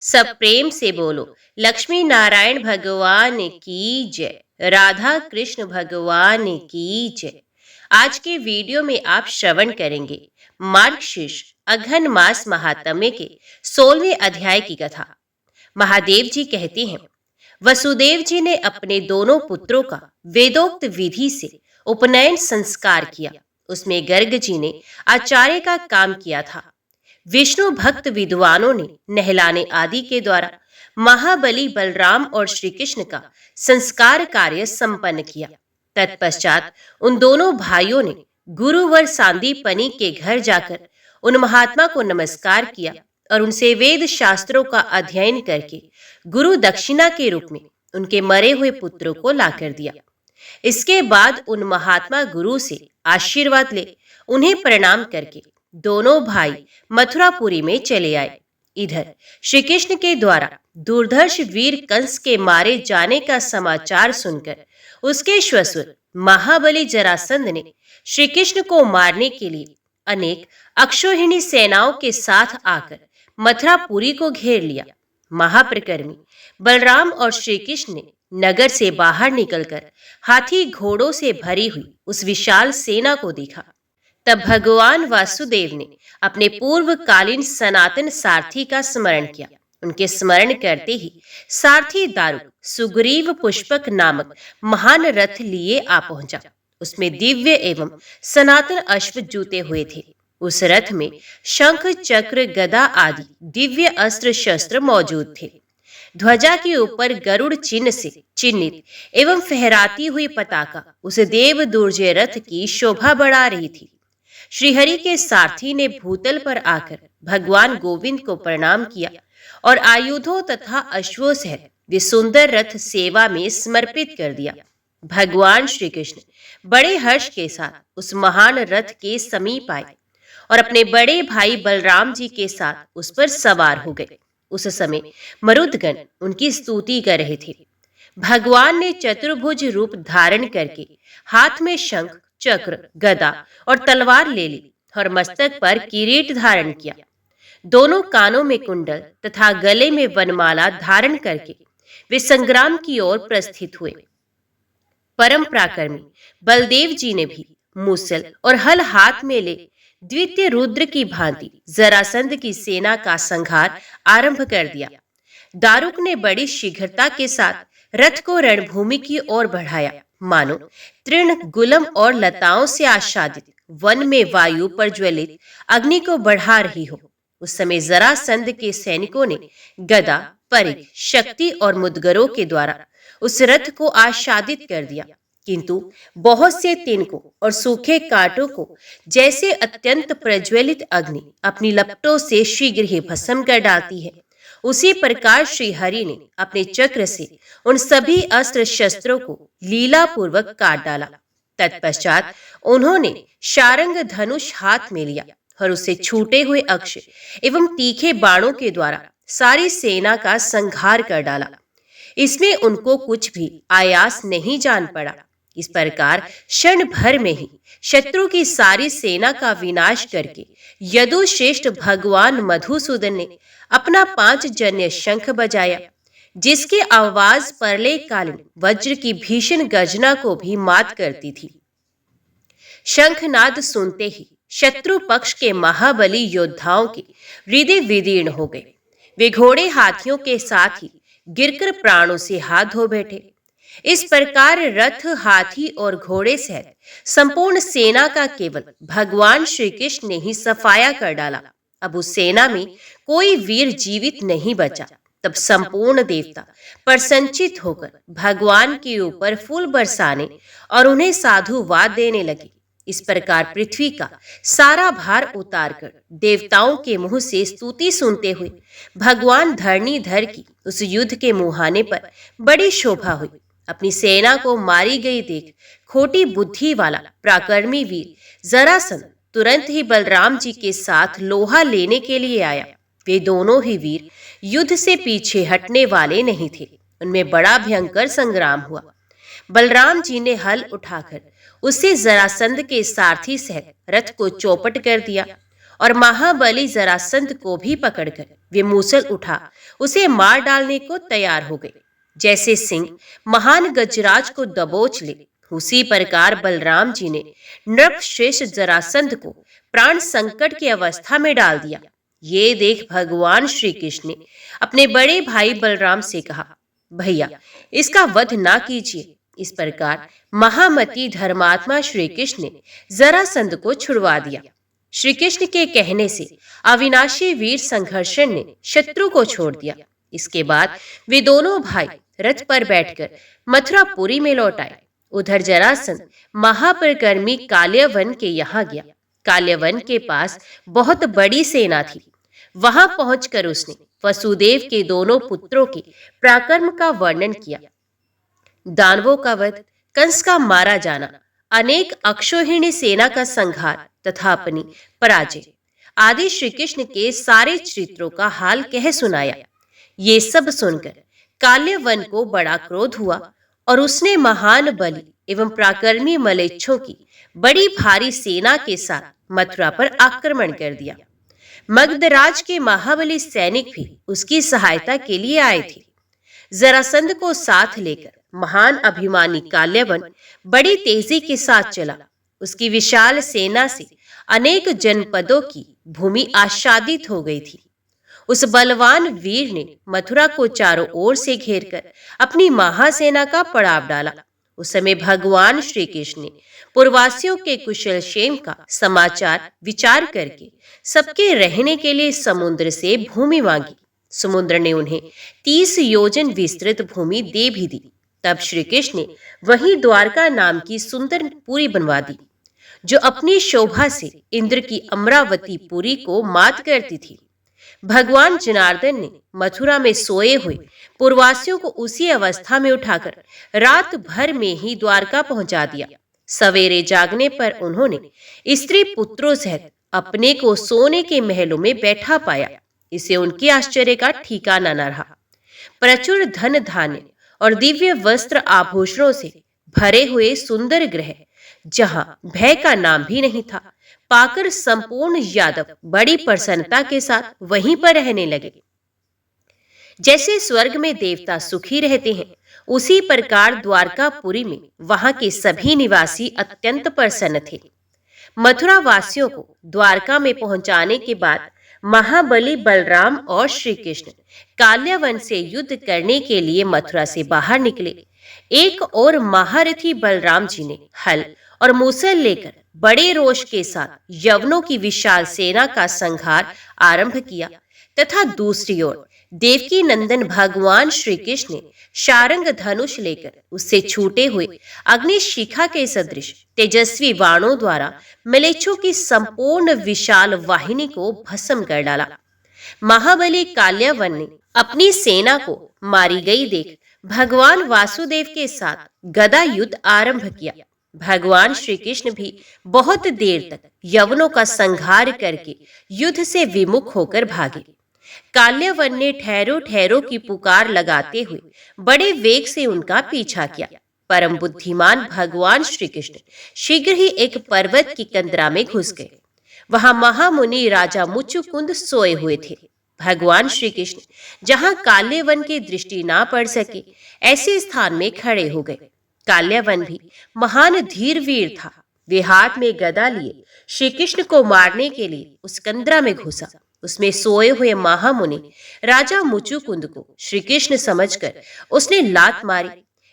सब प्रेम से बोलो। लक्ष्मी नारायण भगवान की जय। राधा कृष्ण भगवान की जय। आज के वीडियो में आप श्रवण करेंगे मार्गशीर्ष अघन मास महात्म्य के 16वें अध्याय की कथा। महादेव जी कहते हैं, वसुदेव जी ने अपने दोनों पुत्रों का वेदोक्त विधि से उपनयन संस्कार किया। उसमें गर्ग जी ने आचार्य का काम किया था। विष्णु भक्त विद्वानों ने नहलाने आदि के द्वारा महाबली बलराम और श्री कृष्ण का संस्कार कार्य संपन्न किया। तत्पश्चात उन दोनों भाइयों ने गुरुवर सांदीपनी के घर जाकर उन महात्मा को नमस्कार किया और उनसे वेद शास्त्रों का अध्ययन करके गुरु दक्षिणा के रूप में उनके मरे हुए पुत्रों को लाकर दिया। इसके बाद उन महात्मा गुरु से आशीर्वाद ले उन्हें प्रणाम करके दोनों भाई मथुरापुरी में चले आए। इधर श्री कृष्ण के द्वारा दुर्धर्ष वीर कंस के मारे जाने का समाचार सुनकर उसके श्वशुर महाबली जरासंध ने श्री कृष्ण को मारने के लिए अनेक अक्षौहिणी सेनाओं के साथ आकर मथुरापुरी को घेर लिया। महाप्रकर्मी बलराम और श्री कृष्ण ने नगर से बाहर निकलकर हाथी घोड़ों से भरी हुई उस विशाल सेना को देखा। तब भगवान वासुदेव ने अपने पूर्वकालीन सनातन सारथी का स्मरण किया। उनके स्मरण करते ही सारथी दारुक सुग्रीव पुष्पक नामक महान रथ लिए आ पहुंचा। उसमें दिव्य एवं सनातन अश्व जूते हुए थे। उस रथ में शंख चक्र गदा आदि दिव्य अस्त्र शस्त्र मौजूद थे। ध्वजा के ऊपर गरुड़ चिन्ह से चिन्हित एवं फहराती हुई पताका उस देव दुर्जय रथ की शोभा बढ़ा रही थी। श्रीहरि के सारथी ने भूतल पर आकर भगवान गोविंद को प्रणाम किया और आयुधों तथा अश्वों सहित वे सुंदर रथ सेवा में समर्पित कर दिया। भगवान श्री कृष्ण बड़े हर्ष के साथ उस महान रथ के समीप आए और अपने बड़े भाई बलराम जी के साथ उस पर सवार हो गए। उस समय मरुदगण उनकी स्तुति कर रहे थे। भगवान ने चतुर्भुज रूप धारण करके हाथ में शंख चक्र गदा और तलवार ले ली और मस्तक पर किरीट धारण किया। दोनों कानों में कुंडल तथा गले में वनमाला धारण करके वे संग्राम की ओर प्रस्थित हुए। परम पराक्रमी बलदेव जी ने भी मूसल और हल हाथ में ले द्वितीय रुद्र की भांति जरासंध की सेना का संहार आरंभ कर दिया। दारुक ने बड़ी शीघ्रता के साथ रथ को रणभूमि की ओर बढ़ाया, मानो तृण गुलम और लताओं से आच्छादित वन में वायु पर ज्वलित अग्नि को बढ़ा रही हो। उस समय जरासंध के सैनिकों ने गदा परिघ शक्ति और मुदगरों के द्वारा उस रथ को आच्छादित कर दिया, किंतु बहुत से तिनकों और सूखे कांटों को जैसे अत्यंत प्रज्वलित अग्नि अपनी लपटों से शीघ्र ही भस्म कर डालती है, उसी प्रकार श्री हरि ने अपने चक्र से उन सभी अस्त्र शस्त्रों को लीला पूर्वक काट डाला। तत्पश्चात उन्होंने शारंग धनुष हाथ में लिया और उससे छूटे हुए अक्ष एवं तीखे बाणों के द्वारा सारी सेना का संहार कर डाला। इसमें उनको कुछ भी आयास नहीं जान पड़ा। इस प्रकार क्षण भर में ही शत्रु की सारी सेना का विनाश करके यदुश्रेष्ठ भगवान मधुसूदन ने अपना 5 जन्य शंख बजाया, जिसकी आवाज प्रलयकालीन वज्र की भीषण गर्जना को भी मात करती थी। शंखनाद सुनते ही शत्रु पक्ष के महाबली योद्धाओं के हृदय विदीर्ण हो गए। वे घोड़े हाथियों के साथ ही गिरकर प्राणों से हाथ धो बैठे। इस प्रकार रथ हाथी और घोड़े सहित संपूर्ण सेना का केवल भगवान श्री कृष्ण ने ही सफाया कर डाला। अब उस सेना में कोई वीर जीवित नहीं बचा। तब संपूर्ण देवता प्रसन्नचित होकर भगवान के ऊपर फूल बरसाने और उन्हें साधुवाद देने लगे। इस प्रकार पृथ्वी का सारा भार उतारकर देवताओं के मुंह से स्तुति सुनते हुए भगवान धरणीधर की उस युद्ध के मुहाने पर बड़ी शोभा हुई। अपनी सेना को मारी गई देख खोटी बुद्धि वाला पराक्रमी वीर जरासंध तुरंत ही बलराम जी के साथ लोहा लेने के लिए आया। वे दोनों ही वीर युद्ध से पीछे हटने वाले नहीं थे। उनमें बड़ा भयंकर संग्राम हुआ। बलराम जी ने हल उठाकर उसे जरासंध के सारथी सहित रथ को चौपट कर दिया और महाबली जरासंध को भी पकड़कर वे मूसल उठा उसे मार डालने को तैयार हो गए। जैसे सिंह महान गजराज को दबोच ले, उसी प्रकार बलराम जी ने नृपश्रेष्ठ जरासंध को प्राण संकट की अवस्था में डाल दिया। ये देख भगवान श्री कृष्ण ने अपने बड़े भाई बलराम से कहा, भैया इसका वध ना कीजिए। इस प्रकार महामती धर्मात्मा श्री कृष्ण ने जरासंध को छुड़वा दिया। श्री कृष्ण के कहने से अविनाशी वीर संघर्षण ने शत्रु को छोड़ दिया। इसके बाद वे दोनों भाई रथ पर बैठकर मथुरापुरी में लौट आए। उधर जरासंध महापरिक्रमी काल्यवन के यहाँ गया। काल्यवन के पास बहुत बड़ी सेना थी। वहां पहुंचकर उसने वसुदेव के दोनों पुत्रों के पराक्रम का वर्णन किया। दानवों का वध, कंस का मारा जाना, अनेक अक्षौहिणी सेना का संहार तथा अपनी पराजय आदि श्री कृष्ण के सारे चरित्रों का हाल कह सुनाया। ये सब सुनकर काल्यवन को बड़ा क्रोध हुआ और उसने महान बलि एवं पराक्रमी मलेच्छों की बड़ी भारी सेना के साथ मथुरा पर आक्रमण कर दिया। मगधराज के महाबली सैनिक भी उसकी सहायता के लिए आए थे। जरासंध को साथ लेकर महान अभिमानी काल्यवन बड़ी तेजी के साथ चला। उसकी विशाल सेना से अनेक जनपदों की भूमि आच्छादित हो गई थी। उस बलवान वीर ने मथुरा को चारों ओर से घेरकर अपनी महासेना का पड़ाव डाला। उस समय भगवान श्री कृष्ण ने पूर्ववासियों के कुशल क्षेम का समाचार विचार करके सबके रहने के लिए समुद्र से भूमि मांगी। समुद्र ने उन्हें 30 योजन विस्तृत भूमि दे भी दी। तब श्री कृष्ण ने वहीं द्वारका नाम की सुंदर पुरी बनवा दी, जो अपनी शोभा से इंद्र की अमरावती पुरी को मात करती थी। भगवान जनार्दन ने मथुरा में सोए हुए पूर्ववासियों को उसी अवस्था में उठाकर रात भर में ही द्वारका पहुंचा दिया। सवेरे जागने पर उन्होंने स्त्री पुत्रों सहित अपने को सोने के महलों में बैठा पाया। इसे उनके आश्चर्य का ठिकाना न रहा। प्रचुर धन धान्य और दिव्य वस्त्र आभूषणों से भरे हुए सुंदर गृह, जहां भय का नाम भी नहीं था, पाकर संपूर्ण यादव बड़ी प्रसन्नता के साथ वहीं पर रहने लगे। जैसे स्वर्ग में देवता सुखी रहते हैं, उसी प्रकार द्वारकापुरी में वहां के सभी निवासी अत्यंत प्रसन्न थे। मथुरा वासियों को द्वारका में पहुंचाने के बाद महाबली बलराम और श्री कृष्ण काल्यवन से युद्ध करने के लिए मथुरा से बाहर निकले। एक और महारथी बलराम जी ने हल और मूसल लेकर बड़े रोष के साथ यवनों की विशाल सेना का संहार आरंभ किया, तथा दूसरी ओर देवकी नंदन भगवान श्री कृष्ण ने शारंग धनुष लेकर उससे छूटे हुए अग्निशिखा के सदृश तेजस्वी बाणों द्वारा मलेच्छों की संपूर्ण विशाल वाहिनी को भस्म कर डाला। महाबली काल्यवन ने अपनी सेना को मारी गई देख भगवान वासुदेव के साथ गदा युद्ध आरंभ किया। भगवान श्री कृष्ण भी बहुत देर तक यवनों का संहार करके युद्ध से विमुख होकर भागे। काल्यवन ने ठहरो ठहरो की पुकार लगाते हुए बड़े वेग से उनका पीछा किया। परम बुद्धिमान भगवान श्री कृष्ण शीघ्र ही एक पर्वत की कंदरा में घुस गए। वहां महामुनि राजा मुचुकुंद सोए हुए थे। भगवान श्री कृष्ण जहां काल्यवन की दृष्टि ना पड़ सके, ऐसे स्थान में खड़े हो गए। काल्यवन भी महान धीर वीर था। वे हाथ में गदा लिए श्री कृष्ण को मारने के लिए उस कंदरा में घुसा। उसमें सोए हुए महामुनि राजा मुचुकुंद को श्री कृष्ण समझकर उसने लात मारी।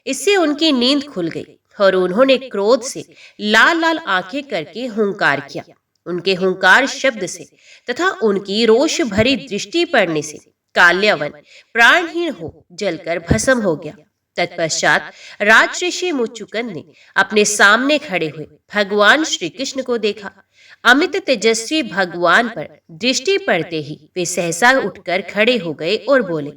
इससे उनकी नींद खुल गई और उन्होंने क्रोध से लाल लाल आंखें करके हुंकार किया। उनके हुंकार शब्द से तथा उनकी रोष भरी दृष्टि पड़ने से काल्यवन प्राणहीन हो जलकर भस्म हो गया। तत्पश्चात राजऋषि मुचुकुंद ने अपने सामने खड़े हुए भगवान श्री कृष्ण को देखा। अमित तेजस्वी भगवान पर दृष्टि पड़ते ही वे सहसा उठकर खड़े हो गए और बोले,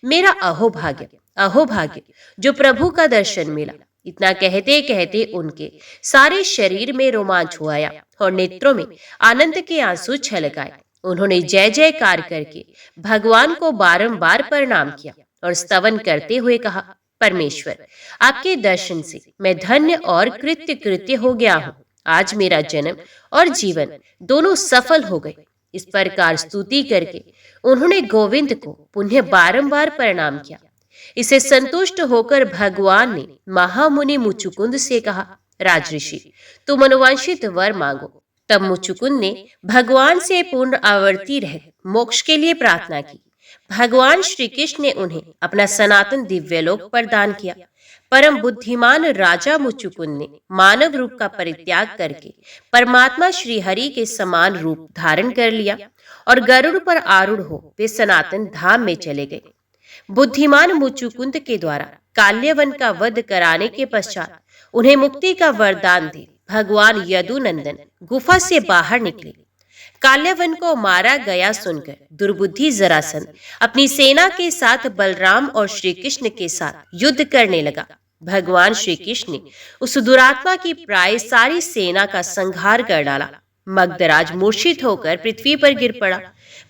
मेरा अहोभाग्य अहोभाग्य जो प्रभु का दर्शन मिला। इतना कहते कहते उनके सारे शरीर में रोमांच हो आया और नेत्रों में आनंद के आंसू छलक आए। उन्होंने जय जयकार करके भगवान को बारंबार प्रणाम किया और स्तवन करते हुए कहा, परमेश्वर, आपके दर्शन से मैं धन्य और कृत्य कृत्य हो गया हूँ। आज मेरा जन्म और जीवन दोनों सफल हो गए। इस प्रकार स्तुति करके उन्होंने गोविंद को पुनः बारंबार प्रणाम किया। इसे संतुष्ट होकर भगवान ने महामुनि मुचुकुंद से कहा, राजऋषि, तुम अनुवांशित वर मांगो। तब मुचुकुंद ने भगवान से पूर्ण आवर्ती रह मोक्ष के लिए प्रार्थना की। भगवान श्री कृष्ण ने उन्हें अपना सनातन दिव्यलोक प्रदान किया। परम बुद्धिमान राजा मुचुकुंद ने मानव रूप का परित्याग करके परमात्मा श्री हरि के समान रूप धारण कर लिया और गरुड़ पर आरूढ़ हो वे सनातन धाम में चले गए। बुद्धिमान मुचुकुंद के द्वारा काल्यवन का वध कराने के पश्चात उन्हें मुक्ति का वरदान दे भगवान यदुनंदन गुफा से बाहर निकले। काल्यवन को मारा गया सुनकर दुर्बुद्धि जरासंध अपनी सेना के साथ बलराम और श्री कृष्ण के साथ युद्ध करने लगा। भगवान श्री कृष्ण ने उस दुरात्मा की प्राय सारी सेना का संहार कर डाला। मगधराज मूर्छित होकर पृथ्वी पर गिर पड़ा।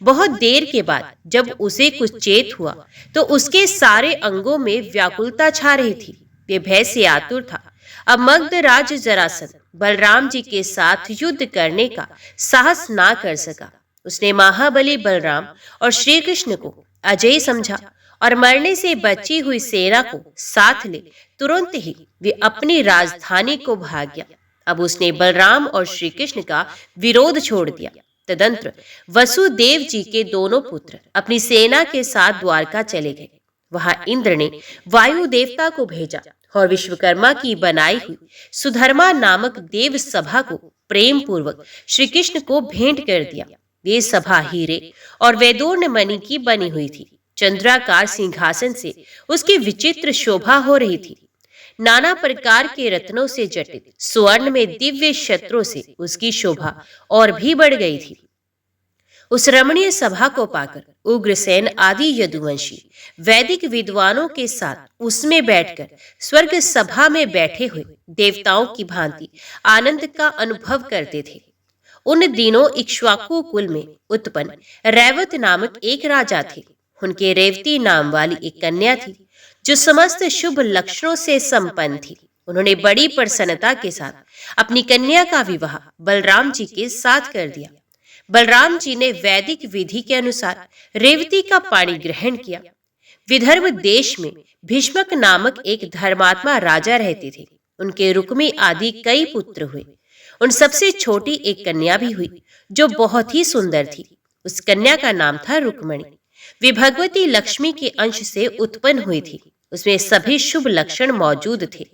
बहुत देर के बाद जब उसे कुछ चेत हुआ तो उसके सारे अंगों में व्याकुलता छा रही थी। वे भय से आतुर था। अब मगधराज जरासंध बलराम जी के साथ युद्ध करने का साहस ना कर सका। उसने महाबली बलराम और श्री कृष्ण को अजय समझा और मरने से बची हुई सेना को साथ ले तुरंत ही वे अपनी राजधानी को भाग गया। अब उसने बलराम और श्री कृष्ण का विरोध छोड़ दिया। तदंतर वसुदेव जी के दोनों पुत्र अपनी सेना के साथ द्वारका चले गए। वहां इंद्र ने वायु देवता को भेजा और विश्वकर्मा की बनाई हुई सुधर्मा नामक देव सभा को प्रेम पूर्वक श्री कृष्ण को भेंट कर दिया। ये सभा हीरे और वैदूर्ण मणि की बनी हुई थी। चंद्राकार सिंहासन से उसकी विचित्र शोभा हो रही थी। नाना प्रकार के रत्नों से जटित स्वर्ण में दिव्य शस्त्रों से उसकी शोभा और भी बढ़ गई थी। उस रमणीय सभा को पाकर उग्रसेन आदि यदुवंशी वैदिक विद्वानों के साथ उसमें बैठकर स्वर्ग सभा में बैठे हुए देवताओं की भांति आनंद का अनुभव करते थे। उन दिनों इक्ष्वाकु कुल में उत्पन्न रैवत नामक एक राजा थे। उनके रेवती नाम वाली एक कन्या थी जो समस्त शुभ लक्षणों से संपन्न थी। उन्होंने बड़ी प्रसन्नता के साथ अपनी कन्या का विवाह बलराम जी के साथ कर दिया। बलराम जी ने वैदिक विधि के अनुसार रेवती का पाणी ग्रहण किया। विदर्भ देश में भीष्मक नामक एक धर्मात्मा राजा रहते थे। उनके रुक्मी आदि कई पुत्र हुए। उन सबसे छोटी एक कन्या भी हुई जो बहुत ही सुंदर थी। उस कन्या का नाम था रुक्मणी। वे भगवती लक्ष्मी के अंश से उत्पन्न हुई थी। उसमें सभी शुभ लक्षण मौजूद थे।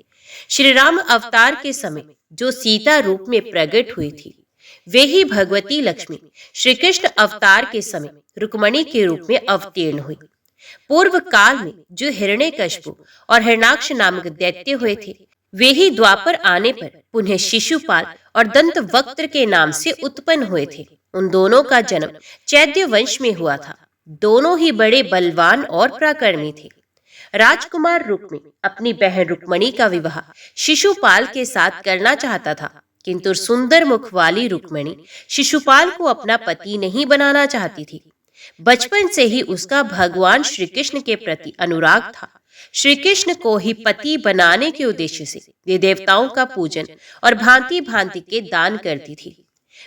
श्री राम अवतार के समय जो सीता रूप में प्रकट हुई थी वे ही भगवती लक्ष्मी श्री कृष्ण अवतार के समय रुक्मणी के रूप में अवतीर्ण हुई। पूर्व काल में जो हिरण्यकशिपु और हिरण्याक्ष नामक दैत्य हुए थे वे ही द्वापर आने पर पुनः शिशुपाल और दंतवक्त्र के नाम से उत्पन्न हुए थे। उन दोनों का जन्म चैत्य वंश में हुआ था। दोनों ही बड़े बलवान और पराक्रमी थे। राजकुमार रुक्मी अपनी बहन रुक्मणी का विवाह शिशुपाल के साथ करना चाहता था, किंतु सुंदर मुख वाली रुक्मणी शिशुपाल को अपना पति नहीं बनाना चाहती थी। बचपन से ही उसका भगवान श्री कृष्ण के प्रति अनुराग था। श्री कृष्ण को ही पति बनाने के उद्देश्य से वे देवताओं का पूजन और भांति भांति के दान करती थी।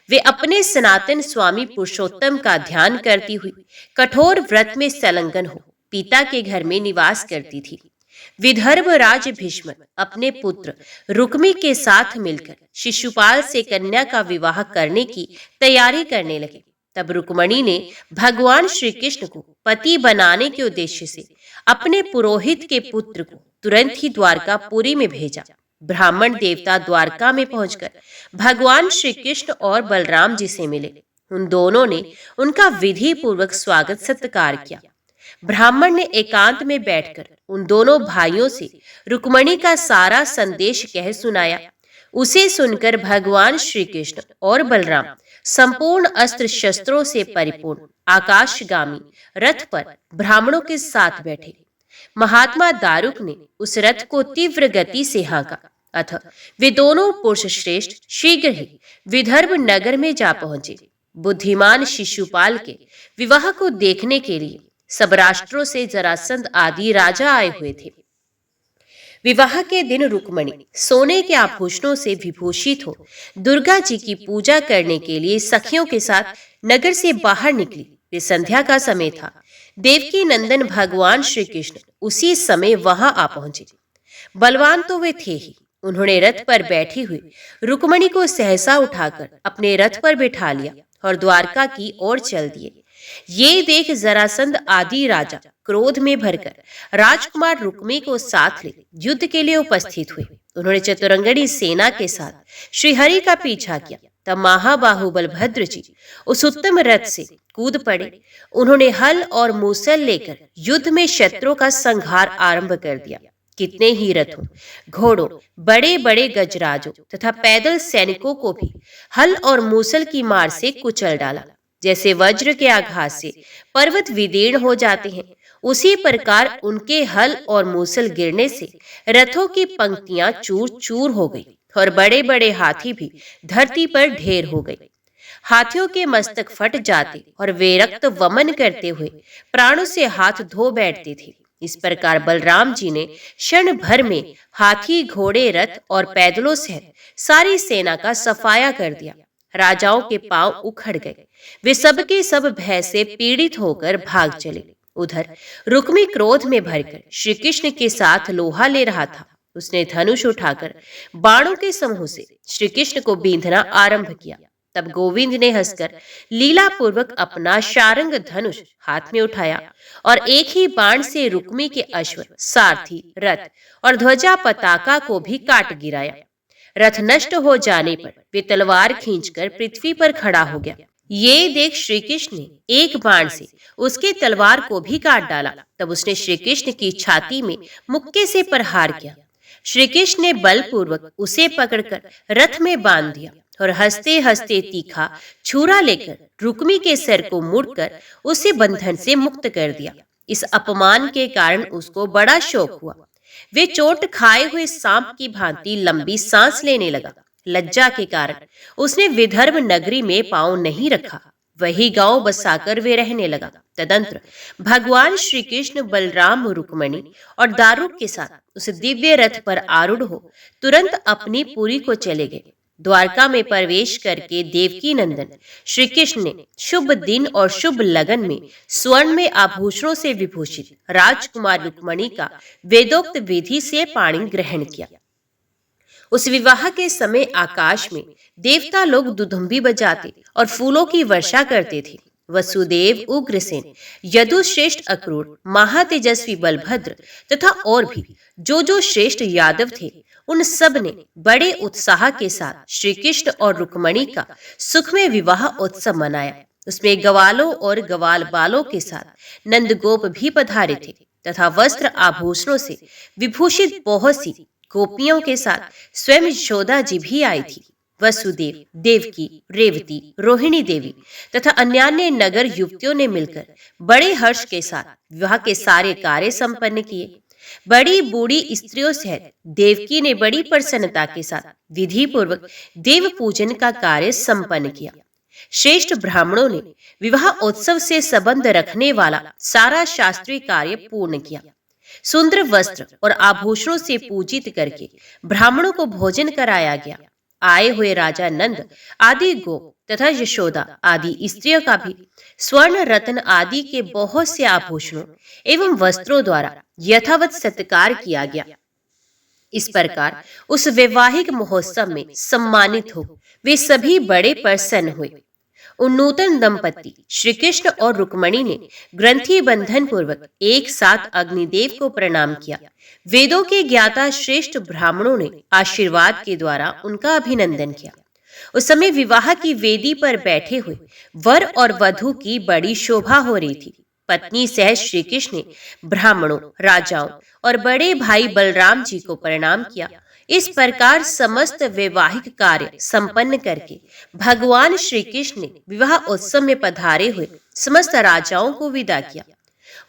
वे अपने सनातन स्वामी पुरुषोत्तम का ध्यान करती हुई कठोर व्रत में संलग्न हो पिता के घर में निवास करती थी। विदर्भ राज भीष्म अपने पुत्र रुक्मी के साथ मिलकर शिशुपाल से कन्या का विवाह करने की तैयारी करने लगे। तब रुक्मणी ने भगवान श्री कृष्ण को पति बनाने के उद्देश्य से अपने पुरोहित के पुत्र को तुरंत ही द्वारकापुरी में भेजा। ब्राह्मण देवता द्वारका में पहुंचकर भगवान श्री कृष्ण और बलराम जी से मिले। उन दोनों ने उनका विधि पूर्वक स्वागत सत्कार किया। ब्राह्मण ने एकांत में बैठकर उन दोनों भाइयों से रुक्मणी का सारा संदेश कह सुनाया। उसे सुनकर भगवान श्री कृष्ण और बलराम संपूर्ण अस्त्र शस्त्रों से परिपूर्ण आकाशगामी रथ पर ब्राह्मणों के साथ बैठे। महात्मा दारुक ने उस रथ को तीव्र गति से हाँका। अतः वे दोनों पुरुष श्रेष्ठ शीघ्र ही विदर्भ नगर में जा पहुंचे। बुद्धिमान शिशुपाल के विवाह को देखने के लिए सब राष्ट्रों से जरासंध आदि राजा आए हुए थे। विवाह के दिन रुक्मणी सोने के आभूषणों से विभूषित हो दुर्गा जी की पूजा करने के लिए सखियों के साथ नगर से बाहर निकली। वे संध्या का समय था। देवकी नंदन भगवान श्री कृष्ण उसी समय वहां आ पहुंचे। बलवान तो वे थे ही। उन्होंने रथ पर बैठी हुई रुक्मणी को सहसा उठाकर अपने रथ पर बिठा लिया और द्वारका की ओर चल दिए। ये देख जरासंध आदि राजा क्रोध में भरकर राजकुमार रुक्मी को साथ ले युद्ध के लिए उपस्थित हुए। उन्होंने चतुरंगनी सेना के साथ श्रीहरि का पीछा किया। तब महाबाहु बलभद्र जी उस उत्तम रथ से कूद पड़े। उन्होंने हल और मूसल लेकर युद्ध में शत्रुओं का संहार आरंभ कर दिया। कितने ही रथों, घोड़ों, बड़े बड़े गजराजों तथा पैदल सैनिकों को भी हल और मूसल की मार से कुचल डाला। जैसे वज्र के आघात से पर्वत विदीर्ण हो जाते हैं, उसी प्रकार उनके हल और मूसल गिरने से रथों की पंक्तियां चूर चूर हो गई और बड़े बड़े हाथी भी धरती पर ढेर हो गए। हाथियों के मस्तक फट जाते और वे रक्त वमन करते हुए प्राणों से हाथ धो बैठते थे। इस प्रकार बलराम जी ने क्षण भर में हाथी, घोड़े, रथ और पैदलों सहित सारी सेना का सफाया कर दिया। राजाओं के पांव उखड़ गए। वे सबके सब भय से पीड़ित होकर भाग चले। उधर रुक्मी क्रोध में भरकर श्री कृष्ण के साथ लोहा ले रहा था। उसने धनुष उठाकर बाणों के समूह से श्री कृष्ण को बींधना आरंभ किया। तब गोविंद ने हंसकर लीला पूर्वक अपना शारंग धनुष हाथ में उठाया और एक ही बाण से रुक्मी के अश्व, सारथी, रथ और ध्वजा पताका को भी काट गिराया। रथ नष्ट हो जाने पर वे तलवार खींचकर पृथ्वी पर खड़ा हो गया। ये देख श्री कृष्ण ने एक बाण से उसके तलवार को भी काट डाला। तब उसने श्री कृष्ण की छाती में मुक्के से प्रहार किया। श्री कृष्ण ने बलपूर्वक उसे पकड़कर रथ में बांध दिया और हंसते हंसते तीखा छुरा लेकर रुक्मी के सिर को मुड़कर उसे बंधन से मुक्त कर दिया। इस अपमान के कारण उसको बड़ा शोक हुआ। वे चोट खाए हुए सांप की भांति लंबी सांस लेने लगा। लज्जा के कारण उसने विदर्भ नगरी में पांव नहीं रखा। वही गांव बसाकर वे रहने लगा। तदंतर भगवान श्री कृष्ण बलराम, रुक्मणी और दारुक के साथ उस दिव्य रथ पर आरूढ़ हो तुरंत अपनी पुरी को चले गए। द्वारका में प्रवेश करके देवकी नंदन श्री कृष्ण ने शुभ दिन और शुभ लगन में स्वर्ण में आभूषणों से विभूषित राजकुमार रुक्मणी का वेदोक्त विधि से पाणी ग्रहण किया। उस विवाह के समय आकाश में देवता लोग दुधुम्बी बजाते और फूलों की वर्षा करते थे। वसुदेव, उग्रसेन, यदुश्रेष्ठ अक्रूर, महातेजस्वी बलभद्र तथा और भी जो श्रेष्ठ यादव थे, उन सब ने बड़े उत्साह के साथ श्री कृष्ण और रुक्मणी का सुखमय विवाह उत्सव मनाया। उसमें गवालों और गवाल बालों के साथ नंदगोप भी पधारे थे तथा वस्त्र आभूषणों से विभूषित बहुत सी गोपियों के साथ स्वयं यशोदा जी भी आई थी। वसुदेव, देवकी, रेवती, रोहिणी देवी तथा अन्यान्य नगर युवतियों ने मिलकर बड़े हर्ष के साथ विवाह के सारे कार्य संपन्न किए। बड़ी बूढ़ी स्त्रियों सहित देवकी ने बड़ी प्रसन्नता के साथ विधि पूर्वक देव पूजन का कार्य संपन्न किया। श्रेष्ठ ब्राह्मणों ने विवाह उत्सव से संबंध रखने वाला सारा शास्त्रीय कार्य पूर्ण किया। सुंदर वस्त्र और आभूषणों से पूजित करके ब्राह्मणों को भोजन कराया गया। आए हुए राजा नंद आदि गोप तथा यशोदा आदि स्त्रियों का भी स्वर्ण, रत्न आदि के बहुत से आभूषणों एवं वस्त्रों द्वारा यथावत सत्कार किया गया। इस प्रकार उस वैवाहिक महोत्सव में सम्मानित हो वे सभी बड़े प्रसन्न हुए। उन नूतन दंपति श्री कृष्ण और रुक्मणी ने ग्रंथि बंधन पूर्वक एक साथ अग्निदेव को प्रणाम किया। वेदों के ज्ञाता श्रेष्ठ ब्राह्मणों ने आशीर्वाद के द्वारा उनका अभिनंदन किया। उस समय विवाह की वेदी पर बैठे हुए वर और वधू की बड़ी शोभा हो रही थी। पत्नी सह श्री कृष्ण ने ब्राह्मणों, राजाओं और बड़े भाई बलराम जी को प्रणाम किया। इस प्रकार समस्त वैवाहिक कार्य संपन्न करके भगवान श्री कृष्ण ने विवाह उत्सव में पधारे हुए समस्त राजाओं को विदा किया।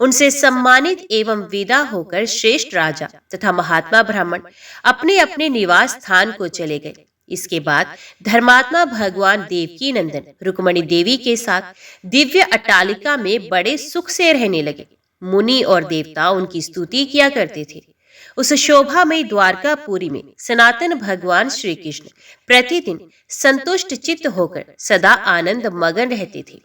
उनसे सम्मानित एवं विदा होकर श्रेष्ठ राजा तथा महात्मा ब्राह्मण अपने अपने निवास स्थान को चले गए। इसके बाद धर्मात्मा भगवान देवकी नंदन रुक्मणी देवी के साथ दिव्य अट्टालिका में बड़े सुख से रहने लगे। मुनि और देवता उनकी स्तुति किया करते थे। उस शोभामयी द्वारकापुरी में सनातन भगवान श्री कृष्ण प्रतिदिन संतुष्ट चित्त होकर सदा आनंद मगन रहते थे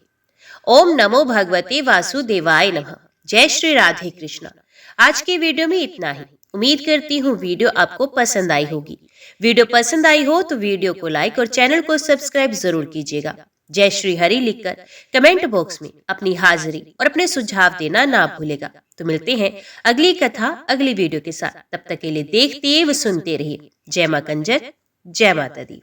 ओम नमो भगवते वासुदेवाय नमः। जय श्री राधे कृष्णा। आज के वीडियो में इतना ही। उम्मीद करती हूँ वीडियो आपको पसंद आई होगी। वीडियो पसंद आई हो तो वीडियो को लाइक और चैनल को सब्सक्राइब जरूर कीजिएगा। जय श्री हरि लिखकर कमेंट बॉक्स में अपनी हाजिरी और अपने सुझाव देना ना भूलेगा। तो मिलते हैं अगली कथा अगली वीडियो के साथ। तब तक के लिए देखते व सुनते रहिए। जय मां कंजर, जय माता दी।